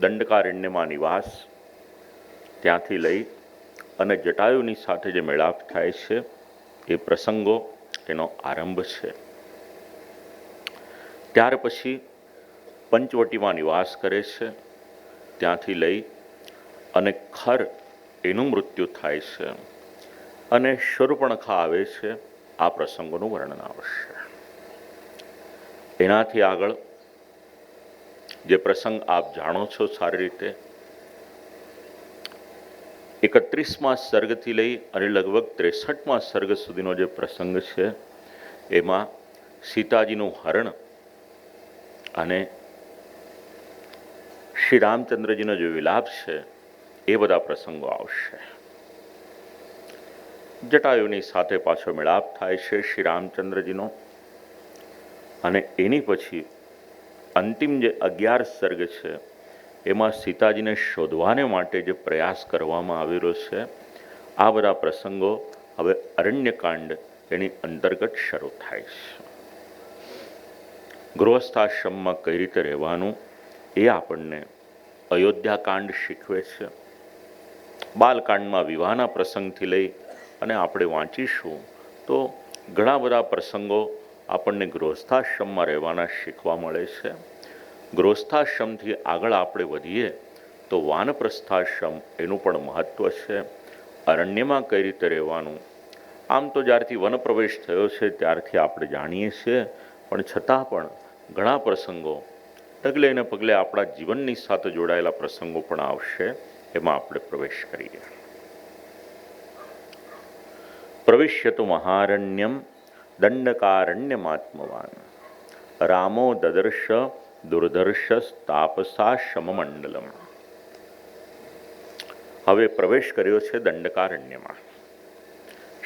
દંડકારણ્યમાં નિવાસ, ત્યાંથી લઈ અને જટાયુની સાથે જે મેળાપ થાય છે એ પ્રસંગો એનો આરંભ છે. ત્યાર પછી પંચવટીમાં નિવાસ કરે છે, ત્યાંથી લઈ અને ખર એનું મૃત્યુ થાય છે અને શૂર્પણખા આવે છે. આ પ્રસંગોનું વર્ણન આવશે. એનાથી આગળ જે પ્રસંગ આપ જાણો છો સારી રીતે, 31મા સર્ગથી લઈ અને લગભગ 63મા સર્ગ સુધીનો જે પ્રસંગ છે, એમાં સીતાજીનું હરણ અને શ્રી રામચંદ્રજીનો જે વિલાપ છે એ બધા પ્રસંગો આવશે. જટાયુની સાથે પાછો મેળાપ થાય છે શ્રી રામચંદ્રજીનો, અને એની પછી અંતિમ જે 11 સર્ગ છે એમાં સીતાજીને શોધવાને માટે જે પ્રયાસ કરવામાં આવેલો છે, આ બધા પ્રસંગો હવે અરણ્યકાંડ એની અંતર્ગત શરૂ થાય છે. ગૃહસ્થાશ્રમમાં કઈ રીતે રહેવાનું એ આપણને અયોધ્યાકાંડ શીખવે છે. બાલકાંડમાં વિવાહના પ્રસંગથી લઈ અને આપણે વાંચીશું તો ઘણા બધા પ્રસંગો આપણને ગૃહસ્થાશ્રમમાં રહેવાના શીખવા મળે છે. ગૃહસ્થાશ્રમથી આગળ આપણે વધીએ તો વાનપ્રસ્થાશ્રમ એનું પણ મહત્ત્વ છે. અરણ્યમાં કઈ રીતે રહેવાનું, આમ તો જ્યારથી વનપ્રવેશ થયો છે ત્યારથી આપણે જાણીએ છીએ, પણ છતાં પણ ઘણા પ્રસંગો ડગલે ને પગલે આપણા જીવનની સાથે જોડાયેલા પ્રસંગો પણ આવશે, એમાં આપણે પ્રવેશ કરીએ. પ્રવિશ્યતુ મહારણ્યમ દંડકારણ્યમાત્મવાન રામો દદર્શ દુર્ધર્ષ તાપસા શમમંડલમ. હવે પ્રવેશ કર્યો છે દંડકારણ્યમાં.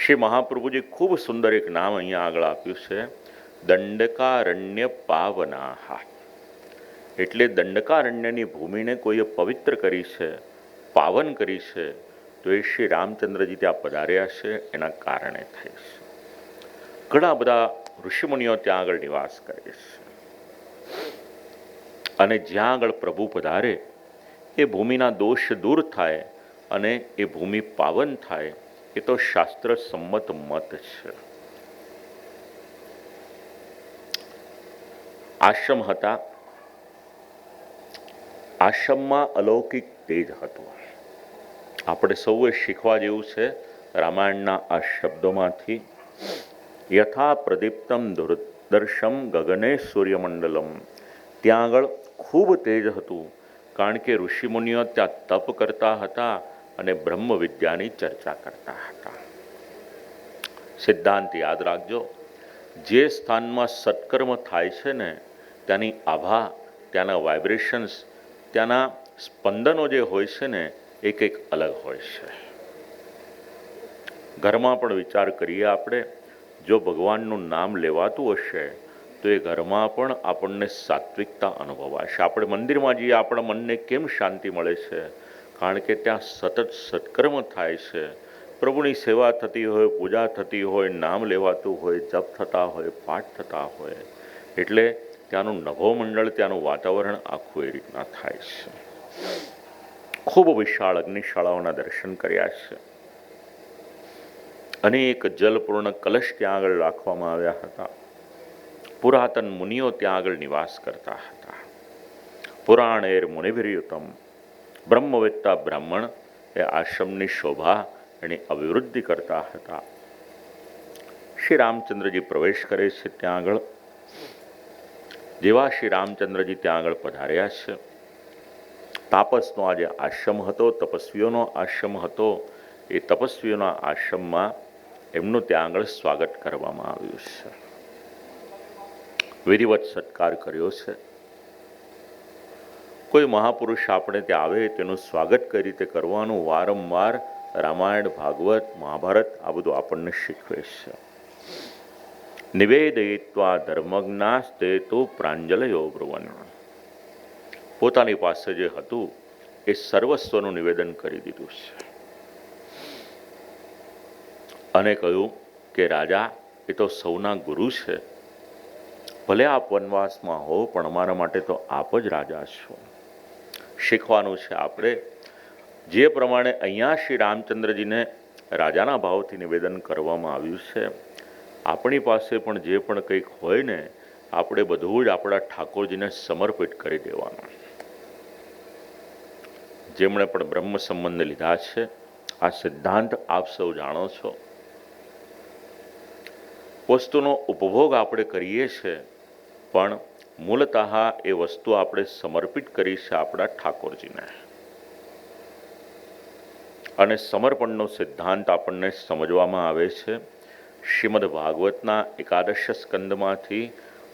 શ્રી મહાપ્રભુજી ખૂબ સુંદર એક નામ અહીંયા આગળ આપ્યું છે, દંડકારણ્ય પાવનાહા. એટલે દંડકારણ્યની ભૂમિને કોઈએ પવિત્ર કરી છે, પાવન કરી છે, તો એ શ્રી રામચંદ્રજી ત્યાં પધાર્યા છે એના કારણે થઈ છે. ઘણા બધા ઋષિમુનિઓ ત્યાં આગળ નિવાસ કરે છે, અને જ્યાં આગળ પ્રભુ પધારે એ ભૂમિના દોષ દૂર થાય અને એ ભૂમિ પાવન થાય, એ તો શાસ્ત્ર સંમત મત છે. આશ્રમ હતા, આશ્રમમાં અલૌકિક તેજ હતું. આપણે સૌએ શીખવા જેવું છે રામાયણના આ શબ્દોમાંથી, યથા પ્રદીપ્તમ દુર્દર્શમ ગગને સૂર્યમંડલમ. ત્યાં આગળ ખૂબ તેજ હતું, કારણ કે ઋષિમુનિઓ ત્યાં તપ કરતા હતા અને બ્રહ્મ વિદ્યાની ચર્ચા કરતા હતા. સિદ્ધાંત યાદ રાખજો, જે સ્થાનમાં સત્કર્મ થાય છે ને ત્યાંની આભા, ત્યાંના વાઇબ્રેશન્સ, ત્યાંના સ્પંદનો જે હોય છે ને એ કંઈક અલગ હોય છે. ઘરમાં પણ વિચાર કરીએ આપણે, જો ભગવાનનું નામ લેવાતું હશે તો એ ઘરમાં પણ આપણને સાત્વિકતા અનુભવાશે. આપણે મંદિરમાં જઈએ, આપણા મનને કેમ શાંતિ મળે છે? કારણ કે ત્યાં સતત સત્કર્મ થાય છે, પ્રભુની સેવા થતી હોય, પૂજા થતી હોય, નામ લેવાતું હોય, જપ થતા હોય, પાઠ થતા હોય, એટલે ત્યાંનું નભોમંડળ, ત્યાંનું વાતાવરણ આખું એ રીતના થાય છે. ખૂબ વિશાળ અગ્નિશાળાઓના દર્શન કર્યા છે. અનેક જલપૂર્ણ કલશ ત્યાં આગળ રાખવામાં આવ્યા હતા. પુરાતન મુનિઓ ત્યાં આગળ નિવાસ કરતા હતા. પુરાણેર મુનિભિર્યુતમ. બ્રહ્મવેત્તા બ્રાહ્મણ એ આશ્રમની શોભા એની અભિવૃદ્ધિ કરતા હતા. શ્રી રામચંદ્રજી પ્રવેશ કરે છે ત્યાં આગળ. જેવા શ્રી રામચંદ્રજી ત્યાં આગળ પધાર્યા છે, તાપસનો આ જે આશ્રમ હતો, તપસ્વીઓનો આશ્રમ હતો, એ તપસ્વીઓના આશ્રમમાં એમનું ત્યાં આગળ સ્વાગત કરવામાં આવ્યું છે. વિધિવત સત્કાર કર્યો છે. કોઈ મહાપુરુષ આપણે ત્યાં આવે તેનું સ્વાગત કઈ રીતે કરવાનું વારંવાર રામાયણ, ભાગવત, મહાભારત આ બધું આપણને શીખવે છે. નિવેદયિત્વા ધર્મજ્ઞાસ્તે તો પ્રાંજલયો બ્રુવન. પોતાની પાસે જે હતું એ સર્વસ્વનું નિવેદન કરી દીધું છે અને કહ્યું કે રાજા, એ તો સૌના ગુરુ છે, ભલે આપ વનવાસમાં હો પણ અમારા માટે તો આપ જ રાજા છો. શીખવાનું છે આપણે, જે પ્રમાણે અહીંયા શ્રી રામચંદ્રજીને રાજાના ભાવથી નિવેદન કરવામાં આવ્યું છે, આપણી પાસે પણ જે પણ કંઈક હોય ને, આપણે બધું જ આપણા ઠાકોરજીને સમર્પિત કરી દેવાનું. જેમણે પણ બ્રહ્મ સંબંધ લીધા છે, આ સિદ્ધાંત આપ સૌ જાણો છો. વસ્તુનો ઉપભોગ આપણે કરીએ છીએ, પણ મૂળતઃ એ વસ્તુ આપણે સમર્પિત કરી છે આપણા ઠાકોરજીને. અને સમર્પણનો સિદ્ધાંત આપણને સમજવામાં આવે છે શ્રીમદ ભાગવતના એકાદશ સ્કંદમાંથી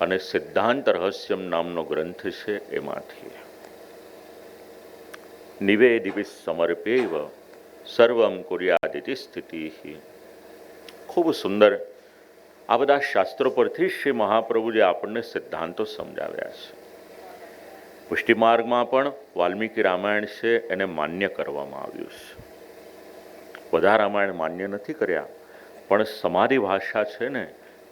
અને સિદ્ધાંત રહસ્યમ નામનો ગ્રંથ છે એમાંથી. નિવેદિવિ સમર્પેવ સર્વમ કુર્યાદિતિ સ્થિતિ. ખૂબ સુંદર આ બધા શાસ્ત્રો પરથી શ્રી મહાપ્રભુએ આપણને સિદ્ધાંતો સમજાવ્યા છે. પુષ્ટિ માર્ગમાં પણ વાલ્મીકી રામાયણ છે એને માન્ય કરવામાં આવ્યું છે. બધા રામાયણ માન્ય નથી કર્યા, પણ સમાધિ ભાષા છે ને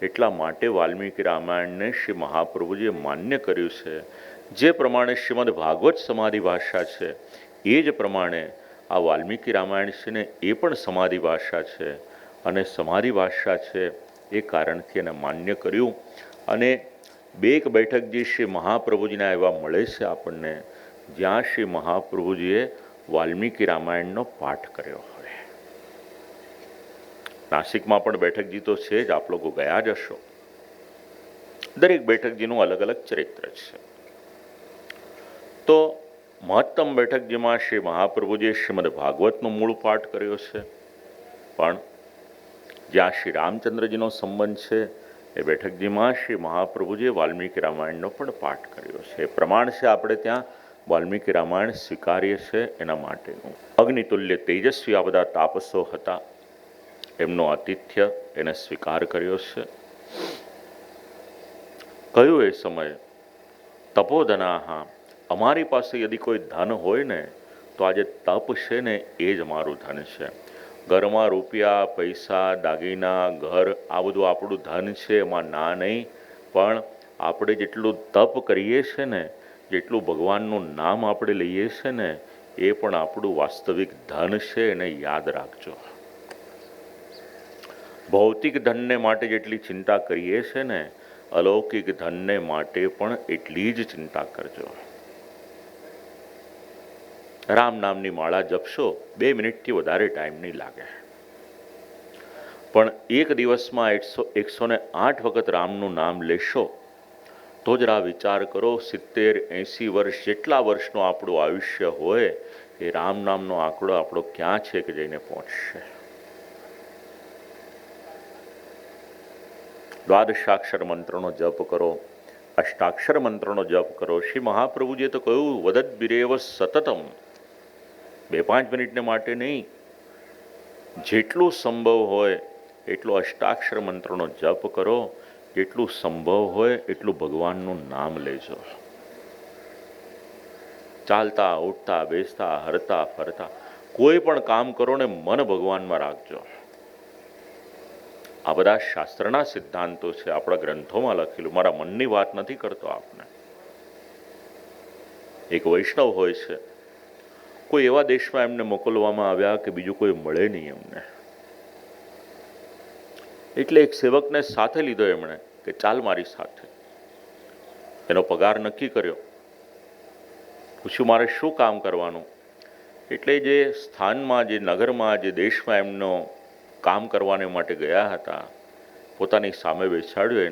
એટલા માટે વાલ્મીકી રામાયણને શ્રી મહાપ્રભુજીએ માન્ય કર્યું છે. જે પ્રમાણે શ્રીમદ ભાગવત સમાધિ ભાષા છે, એ જ પ્રમાણે આ વાલ્મીકી રામાયણ છે ને એ પણ સમાધિ ભાષા છે. અને સમાધિ ભાષા છે એ કારણથી એને માન્ય કર્યું. અને બે એક બેઠકજી શ્રી મહાપ્રભુજીના એવા મળે છે આપણને, જ્યાં શ્રી મહાપ્રભુજીએ વાલ્મીકી રામાયણનો પાઠ કર્યો હોય. નાસિકમાં પણ બેઠકજી તો છે જ, આપ લોકો ગયા જ હશો. દરેક બેઠકજીનું અલગ અલગ ચરિત્ર છે. તો મહત્તમ બેઠકજીમાં શ્રી મહાપ્રભુજીએ શ્રીમદ ભાગવતનો મૂળ પાઠ કર્યો છે. પણ જ્યાં શ્રી રામચંદ્રજીનો સંબંધ છે એ બેઠકજીમાં શ્રી મહાપ્રભુજીએ વાલ્મીકી રામાયણનો પણ પાઠ કર્યો છે. એ પ્રમાણ છે આપણે ત્યાં વાલ્મીકી રામાયણ સ્વીકાર્ય છે એના માટેનું. અગ્નિતુલ્ય તેજસ્વી આ બધા તાપસો હતા, એમનો આતિથ્ય એને સ્વીકાર કર્યો છે. કયું એ સમય તપોધનાહ, અમારી પાસે યદિ કોઈ ધન હોય ને તો આજે તપ છે ને એ જ અમારું ધન છે. ઘરમાં રૂપિયા, પૈસા, દાગીના, ઘર આ બધું આપણું ધન છે, એમાં ના નહીં. પણ આપણે જેટલું તપ કરીએ છીએ ને, જેટલું ભગવાનનું નામ આપણે લઈએ છીએ ને, એ પણ આપણું વાસ્તવિક ધન છે, એને યાદ રાખજો. ભૌતિક ધનને માટે જેટલી ચિંતા કરીએ છીએ ને, અલૌકિક ધનને માટે પણ એટલી જ ચિંતા કરજો. રામ નામની માળા જપશો, 2 મિનિટથી વધારે ટાઈમ નહીં લાગે. પણ એક દિવસમાં 108 વખત રામનું નામ લેશો તો જરા વિચાર કરો, 70-80 વર્ષ જેટલા વર્ષનું આપણું આયુષ્ય હોય, એ રામ નામનો આંકડો આપણો ક્યાં છે કે જઈને પહોંચશે. દ્વાદશાક્ષર મંત્રનો જપ કરો, અષ્ટાક્ષર મંત્રનો જપ કરો. શ્રી મહાપ્રભુજીએ તો કહ્યું, વદદ્ભિરેવ સતતમ. 2-5 મિનિટને માટે નહીં, જેટલું સંભવ હોય એટલું અષ્ટાક્ષર મંત્રનો જપ કરો, જેટલું સંભવ હોય એટલું ભગવાનનું નામ લેજો. ચાલતા, ઉઠતા, બેસતા, હરતા, ફરતા, કોઈ પણ કામ કરો ને મન ભગવાનમાં રાખજો. આ બધા શાસ્ત્રના સિદ્ધાંતો છે, આપણા ગ્રંથોમાં લખેલું. મારા મનની વાત નથી કરતો આપને. એક વૈષ્ણવ હોય છે, કોઈ એવા દેશમાં એમને મોકલવામાં આવ્યા કે બીજું કોઈ મળે નહીં એમને. એટલે એક સેવકને સાથે લીધો એમણે કે ચાલ મારી સાથે. એનો પગાર નક્કી કર્યો. પૂછ્યું મારે શું કામ કરવાનું. એટલે જે સ્થાનમાં, જે નગરમાં, જે દેશમાં એમનો કામ કરવાને માટે ગયા હતા, પોતાની સામે બેસાડ્યો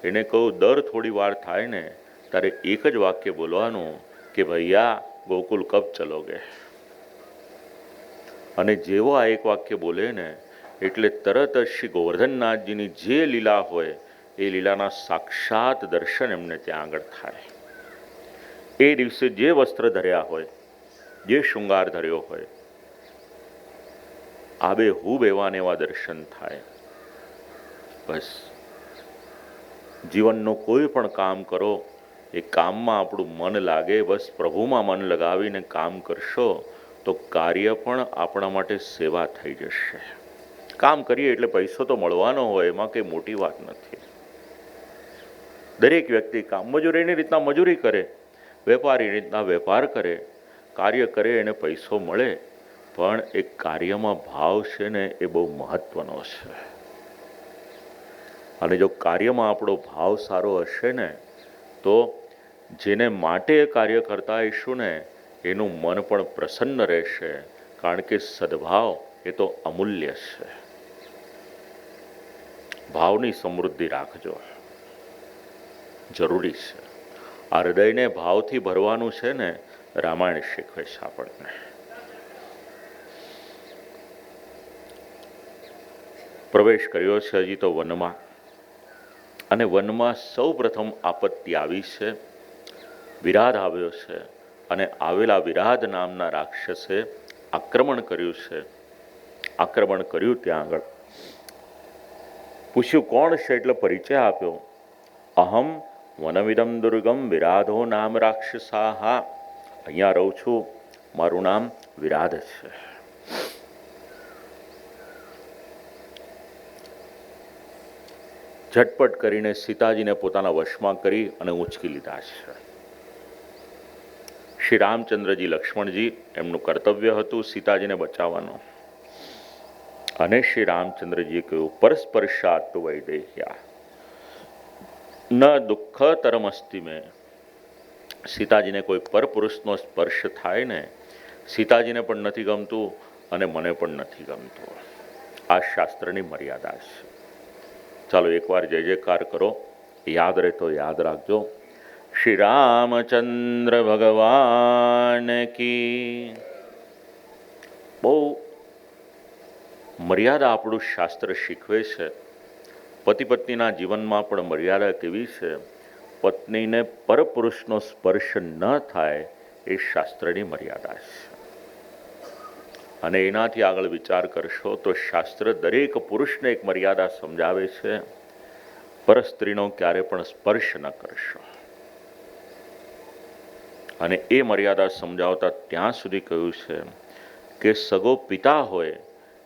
એને કહું, દર થોડી વાર થાય ને ત્યારે એક જ વાક્ય બોલવાનું કે ભૈયા ગોકુલ કબ ચલોગે. અને જેવો આ એક વાક્ય બોલે ને એટલે તરત જ શ્રી ગોવર્ધનનાથજીની જે લીલા હોય એ લીલાના સાક્ષાત દર્શન એમને ત્યાં આગળ થાય. એ દિવસે જે વસ્ત્ર ધર્યા હોય, જે શૃંગાર ધર્યો હોય, આબેહૂબ એવા ને એવા દર્શન થાય. બસ જીવનનું કોઈ પણ કામ કરો, એ કામમાં આપણું મન લાગે. બસ પ્રભુમાં મન લગાવીને કામ કરશો તો કાર્ય પણ આપણા માટે સેવા થઈ જશે. કામ કરીએ એટલે પૈસો તો મળવાનો હોય, એમાં કંઈ મોટી વાત નથી. દરેક વ્યક્તિ કામ મજૂરીની રીતના મજૂરી કરે, વેપારી રીતના વેપાર કરે, કાર્ય કરે એને પૈસો મળે. પણ એ કાર્યમાં ભાવ છે ને એ બહુ મહત્વનો છે. અને જો કાર્યમાં આપણો ભાવ સારો હશે ને તો જેને માટે કાર્ય કરતા હશું ને એનું મન પણ પ્રસન્ન રહેશે. કારણ કે સદભાવ એ તો અમૂલ્ય છે. ભાવની સમૃદ્ધિ રાખજો, જરૂરી છે. આ હૃદયને ભાવથી ભરવાનું છે ને, રામાયણ શીખવે છે આપણને. પ્રવેશ કર્યો છે હજી તો વનમાં, અને વનમાં સૌ પ્રથમ આપત્તિ આવી છે. વિરાધ આવ્યો છે, અને આવેલા વિરાધ નામના રાક્ષસે આક્રમણ કર્યું છે. આક્રમણ કર્યું ત્યાં આગળ પૂછ્યું કોણ છે, એટલે પરિચય આપ્યો. અહમ વનમિદમ દુર્ગમ વિરાધો નામ રાક્ષસાહા. અહીંયા રહું છું, મારું નામ વિરાધ છે. ઝટપટ કરીને સીતાજીને પોતાના વશમાં કરી અને ઊંચકી લીધા છે. શ્રી રામચંદ્રજી, લક્ષ્મણજી, એમનું કર્તવ્ય હતું સીતાજીને બચાવવાનું. અને શ્રી રામચંદ્રજીએ કહ્યું પરસ્પર્શાત વૈદેહ્યા ન દુઃખતરમસ્તિ મેં. સીતાજીને કોઈ પરપુરુષનો સ્પર્શ થાય ને, સીતાજીને પણ નથી ગમતું અને મને પણ નથી ગમતું. આ શાસ્ત્રની મર્યાદા છે. ચાલો એકવાર જય જયકાર કરો. યાદ રહે તો યાદ રાખજો. શ્રી રામચંદ્ર ભગવાન કી. બહુ મર્યાદા આપણું શાસ્ત્ર શીખવે છે. પતિ પત્નીના જીવનમાં પણ મર્યાદા કેવી છે? પત્નીને પરપુરુષનો સ્પર્શ ન થાય એ શાસ્ત્રની મર્યાદા છે. અને એનાથી આગળ વિચાર કરશો તો શાસ્ત્ર દરેક પુરુષને એક મર્યાદા સમજાવે છે. પર સ્ત્રીનો ક્યારે પણ સ્પર્શ ન કરશો. અને એ મર્યાદા સમજાવતા ત્યાં સુધી કહ્યું છે કે સગો પિતા હોય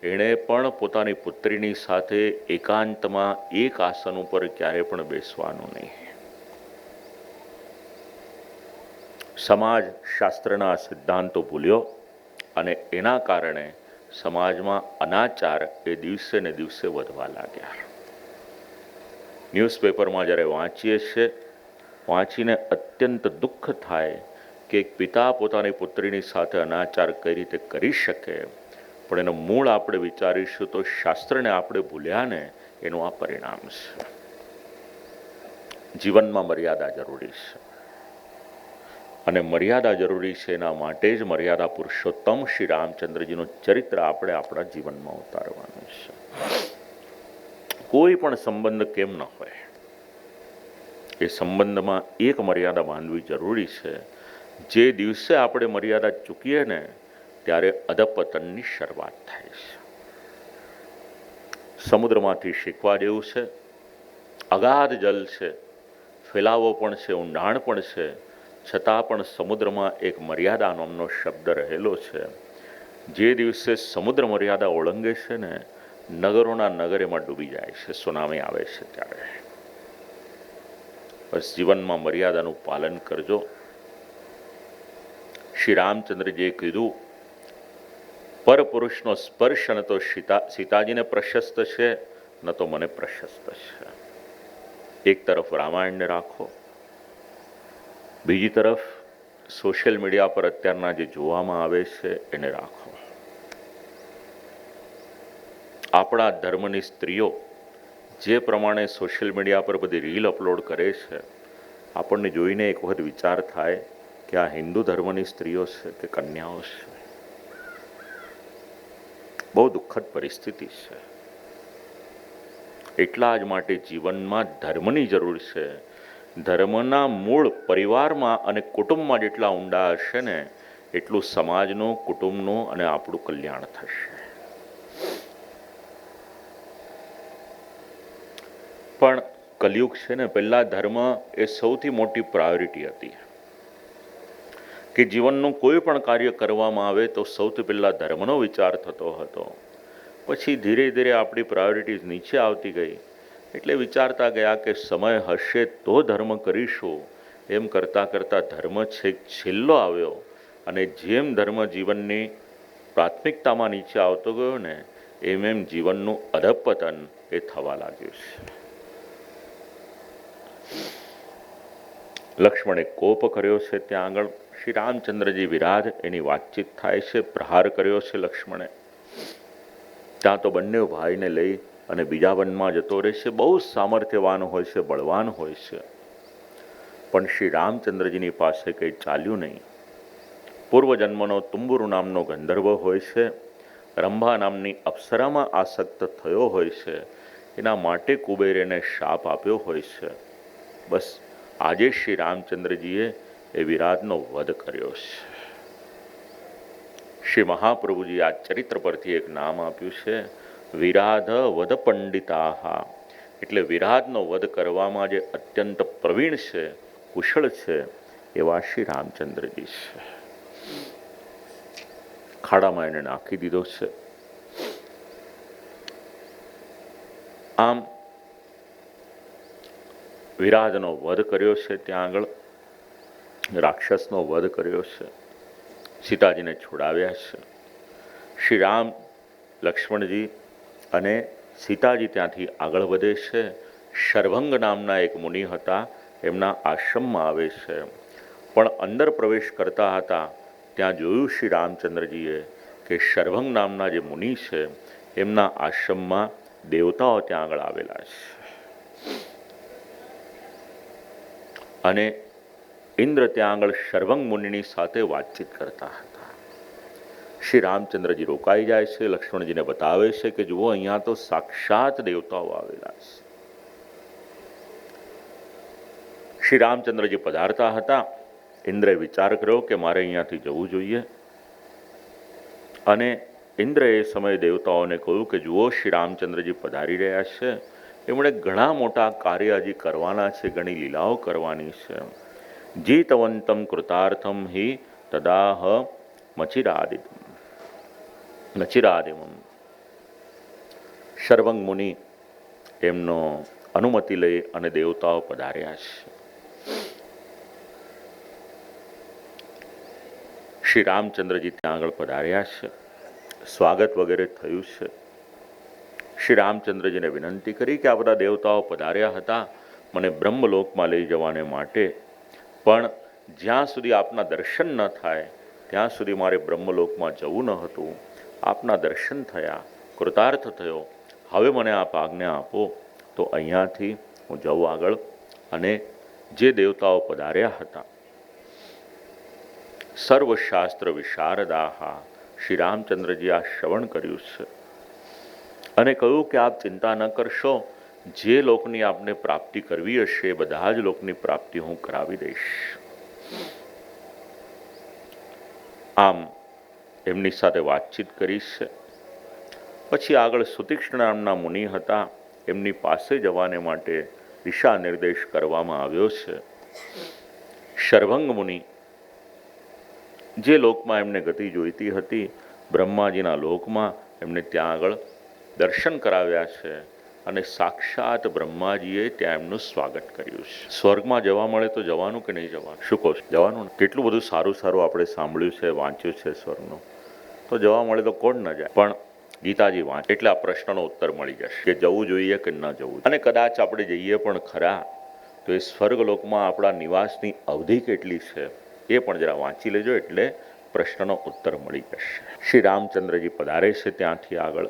એણે પણ પોતાની પુત્રીની સાથે એકાંતમાં એક આસન ઉપર ક્યારે પણ બેસવાનું નહીં. સમાજ શાસ્ત્રના સિદ્ધાંતો ભૂલ્યો અને એના કારણે સમાજમાં અનાચાર એ દિવસે ને દિવસે વધવા લાગ્યા. ન્યૂઝપેપરમાં જ્યારે વાંચીએ છીએ, વાંચીને અત્યંત દુઃખ થાય કે એક પિતા પોતાની પુત્રીની સાથે અનાચાર કઈ રીતે કરી શકે, પણ એનું મૂળ આપણે વિચારીશું તો શાસ્ત્રને આપણે ભૂલ્યા ને એનું આ પરિણામ છે. જીવનમાં મર્યાદા જરૂરી છે અને મર્યાદા જરૂરી છે. એના માટે જ મર્યાદા પુરુષોત્તમ શ્રી રામચંદ્રજીનું ચરિત્ર આપણે આપણા જીવનમાં ઉતારવાનું છે. કોઈ પણ સંબંધ કેમ ન હોય, એ સંબંધમાં એક મર્યાદા બાંધવી જરૂરી છે. જે દિવસે આપણે મર્યાદા ચૂકીએ ને ત્યારે અધપતનની શરૂઆત થાય છે. સમુદ્રમાંથી શીખવા જેવું છે. અગાધ જલ છે, ફેલાવો પણ છે, ઊંડાણ પણ છે, છતાં પણ સમુદ્રમાં એક મર્યાદા નામનો શબ્દ રહેલો છે. જે દિવસે સમુદ્ર મર્યાદા ઓળંગે છે ને, નગરોના નગર એમાં ડૂબી જાય છે, સુનામી આવે છે ત્યારે. બસ જીવનમાં મર્યાદાનું પાલન કરજો. શ્રી રામચંદ્રજીએ કીધું પરપુરુષનો સ્પર્શ ન તો સીતાજીને પ્રશસ્ત છે, ન તો મને પ્રશસ્ત છે. એક તરફ રામાયણને રાખો, બીજી તરફ સોશિયલ મીડિયા પર અત્યારના જે જોવામાં આવે છે એને રાખો. આપણા ધર્મની સ્ત્રીઓ જે પ્રમાણે સોશિયલ મીડિયા પર બધી રીલ અપલોડ કરે છે, આપણને જોઈને એક વખત વિચાર થાય કે આ હિન્દુ ધર્મની સ્ત્રીઓ છે કે કન્યાઓ છે. બહુ દુઃખદ પરિસ્થિતિ છે. એટલા જ માટે જીવનમાં ધર્મની જરૂર છે. ધર્મના મૂળ પરિવારમાં અને કુટુંબમાં જેટલા ઊંડા હશે ને, એટલું સમાજનું, કુટુંબનું અને આપણું કલ્યાણ થશે. પણ કલયુગ છે ને, પહેલા ધર્મ એ સૌથી મોટી પ્રાયોરિટી હતી કે જીવનનું કોઈ પણ કાર્ય કરવામાં આવે તો સૌથી પહેલા ધર્મનો વિચાર થતો હતો. પછી ધીરે ધીરે આપણી પ્રાયોરિટીઝ નીચે આવતી ગઈ, એટલે વિચારતા ગયા કે સમય હશે તો ધર્મ કરીશું. એમ કરતાં કરતાં ધર્મ છેક છેલ્લો આવ્યો અને જેમ ધર્મ જીવનની પ્રાથમિકતામાં નીચે આવતો ગયો ને, એમ એમ જીવનનું અધપતન એ થવા લાગ્યું છે. લક્ષ્મણે કોપ કર્યો છે, ત્યાં આગળ શ્રી રામચંદ્રજી વિરાજ, એની વાતચીત થાય છે. પ્રહાર કર્યો છે લક્ષ્મણે. ત્યાં તો બંને ભાઈને લઈ અને બીજા વનમાં જતો રહેશે. બહુ સામર્થ્યવાન હોય છે, બળવાન હોય છે, પણ શ્રી રામચંદ્રજીની પાસે કંઈ ચાલ્યું નહીં. પૂર્વજન્મનો તુંબુરુ નામનો ગંધર્વ હોય છે, રંભા નામની અપ્સરામાં આસક્ત થયો હોય છે. એના માટે કુબેર એને શાપ આપ્યો હોય છે. બસ આજે શ્રી રામચંદ્રજીએ એ વિરાટનો વધ કર્યો છે. શ્રી મહાપ્રભુજી આ ચરિત્ર પરથી એક નામ આપ્યું છે, વિરાધ વધ પંડિતાહા. એટલે વિરાટનો વધ કરવામાં જે અત્યંત પ્રવીણ છે, કુશળ છે, એવા શ્રી રામચંદ્રજી છે. ખાડામાં એને નાખી દીધો છે. આમ વિરાધનો વધ કર્યો છે. ત્યાં આગળ રાક્ષસનો વધ કર્યો છે. સીતાજીને છોડાવ્યા છે. શ્રી રામ લક્ષ્મણજી અને સીતાજી ત્યાંથી આગળ વધે છે. શર્વંગ નામના એક મુનિ હતા, એમના આશ્રમમાં આવે છે. પણ અંદર પ્રવેશ કરતા હતા ત્યાં જોયું શ્રી રામચંદ્રજીએ કે શર્વંગ નામના જે મુનિ છે એમના આશ્રમમાં દેવતાઓ ત્યાં આગળ આવેલા છે. અને ઇન્દ્ર ત્યાં આગળ શર્વંગ મુનિની સાથે વાતચીત કરતા હતા. શ્રી રામચંદ્રજી રોકાઈ જાય છે, લક્ષ્મણજીને બતાવે છે કે જુઓ અહીંયા તો સાક્ષાત દેવતાઓ આવેલા છે. શ્રી રામચંદ્રજી પધારતા હતા. ઇન્દ્રએ વિચાર કર્યો કે મારે અહીંયાથી જવું જોઈએ. અને ઇન્દ્રએ એ સમયે દેવતાઓને કહ્યું કે જુઓ શ્રી રામચંદ્રજી પધારી રહ્યા છે, એમણે ઘણા મોટા કાર્ય હજી કરવાના છે, ઘણી લીલાઓ કરવાની છે. જીતવંતમ કૃતાર્થમ હિ તદાહ મચિરાદિમ. શર્વંગ મુનિ એમનો અનુમતિ લઈ અને દેવતાઓ પધાર્યા છે. શ્રી રામચંદ્રજી ત્યાં આગળ પધાર્યા છે. સ્વાગત વગેરે થયું છે. શ્રી રામચંદ્રજીને વિનંતી કરી કે આ બધા દેવતાઓ પધાર્યા હતા મને બ્રહ્મલોકમાં લઈ જવાને માટે, પણ જ્યાં સુધી આપના દર્શન ન થાય ત્યાં સુધી મારે બ્રહ્મલોકમાં જવું ન હતું. આપના દર્શન થયા, કૃતાર્થ થયો, હવે મને આપ આજ્ઞા આપો તો અહીંયાથી હું જઉં આગળ. અને જે દેવતાઓ પધાર્યા હતા સર્વશાસ્ત્ર વિશારદાહા, શ્રી રામચંદ્રજી આ શ્રવણ કર્યું છે અને કહ્યું કે આપ ચિંતા ન કરશો, જે લોકની આપને પ્રાપ્તિ કરવી હશે બધા જ લોકની પ્રાપ્તિ હું કરાવી દઈશ. આમ એમની સાથે વાતચીત કરી છે. પછી આગળ સુતીક્ષ્ણ નામના મુનિ હતા, એમની પાસે જવાને માટે દિશા નિર્દેશ કરવામાં આવ્યો છે. શર્વંગ મુનિ જે લોકમાં એમને ગતિ જોઈતી હતી બ્રહ્માજીના લોકમાં, એમને ત્યાં આગળ દર્શન કરાવ્યા છે અને સાક્ષાત બ્રહ્માજીએ ત્યાં એમનું સ્વાગત કર્યું છે. સ્વર્ગમાં જવા મળે તો જવાનું કે નહીં જવાનું? શું કહો છો? જવાનું ને? કેટલું બધું સારું સારું આપણે સાંભળ્યું છે, વાંચ્યું છે સ્વર્ગનું, તો જવા મળે તો કોણ ન જાય? પણ ગીતાજી વાંચ એટલે આ પ્રશ્નનો ઉત્તર મળી જશે કે જવું જોઈએ કે ન જવું. અને કદાચ આપણે જઈએ પણ ખરા તો એ સ્વર્ગલોકમાં આપણા નિવાસની અવધિ કેટલી છે એ પણ જરા વાંચી લેજો, એટલે પ્રશ્નનો ઉત્તર મળી જશે. શ્રી રામચંદ્રજી પધારે છે ત્યાંથી આગળ